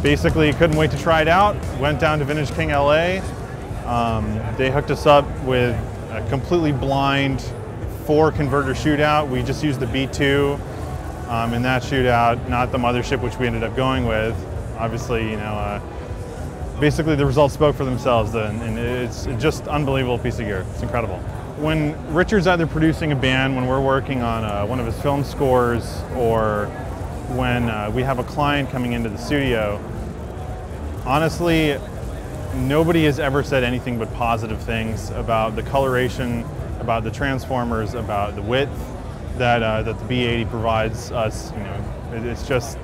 basically couldn't wait to try it out. Went down to Vintage King LA. They hooked us up with a completely blind 4-converter shootout. We just used the B2 in that shootout, not the Mothership, which we ended up going with. Obviously, you know, basically the results spoke for themselves, and it's just an unbelievable piece of gear. It's incredible. When Richard's either producing a band, when we're working on one of his film scores, or when we have a client coming into the studio, honestly, nobody has ever said anything but positive things about the coloration, about the transformers, about the width that the B80 provides us. You know,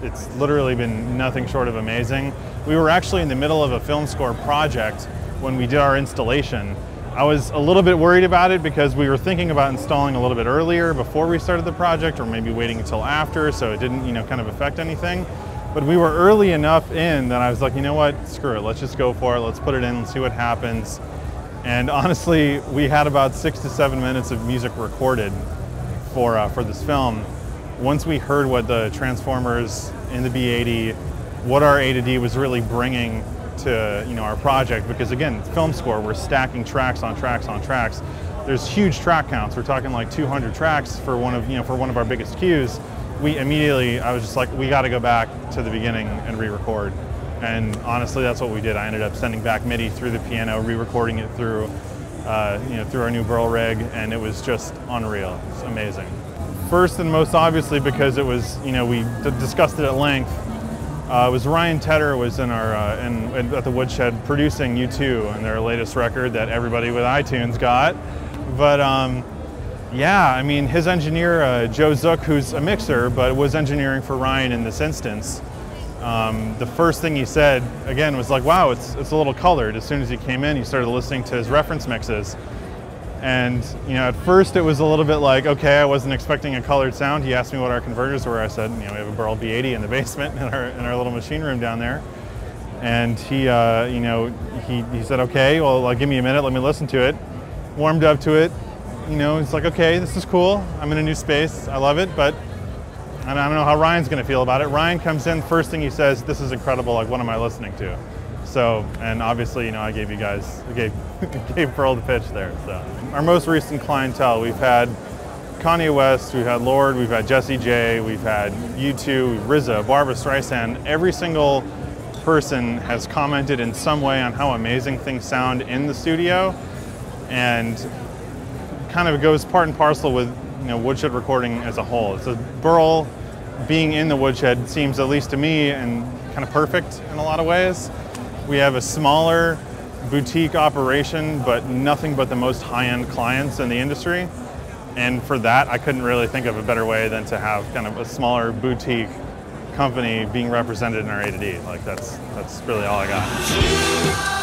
it's literally been nothing short of amazing. We were actually in the middle of a film score project when we did our installation. I was a little bit worried about it because we were thinking about installing a little bit earlier before we started the project, or maybe waiting until after, so it didn't, you know, kind of affect anything. But we were early enough in that I was like, you know what, screw it, let's just go for it, let's put it in and see what happens. And honestly, we had about 6 to 7 minutes of music recorded for this film. Once we heard what the transformers in the B80, what our A to D was really bringing to, you know, our project, because again, film score, we're stacking tracks on tracks on tracks. There's huge track counts. We're talking like 200 tracks for one of our biggest cues. I was just like, we got to go back to the beginning and re-record. And honestly, that's what we did. I ended up sending back MIDI through the piano, re-recording it through, through our new Burl rig, and it was just unreal. It's amazing. First and most obviously, because it was, you know, we discussed it at length. It was Ryan Tedder was in our at the Woodshed producing U2 and their latest record that everybody with iTunes got. But yeah, I mean, his engineer Joe Zook, who's a mixer but was engineering for Ryan in this instance. The first thing he said again was like, "Wow, it's a little colored." As soon as he came in, he started listening to his reference mixes. And, you know, at first it was a little bit like, okay, I wasn't expecting a colored sound. He asked me what our converters were. I said, you know, we have a Burl B80 in the basement in our little machine room down there. And he, you know, he said, okay, well, give me a minute, let me listen to it. Warmed up to it. You know, it's like, okay, this is cool. I'm in a new space. I love it, but I don't know how Ryan's going to feel about it. Ryan comes in, first thing he says, this is incredible. Like, what am I listening to? So, and obviously, you know, I gave Burl the pitch there. So, our most recent clientele, we've had Kanye West, we've had Lorde, we've had Jessie J, we've had U2, RZA, Barbra Streisand. Every single person has commented in some way on how amazing things sound in the studio, and kind of goes part and parcel with, you know, Woodshed Recording as a whole. So Burl being in the Woodshed seems, at least to me, and kind of perfect in a lot of ways. We have a smaller boutique operation, but nothing but the most high-end clients in the industry. And for that, I couldn't really think of a better way than to have kind of a smaller boutique company being represented in our A to D. Like, that's really all I got.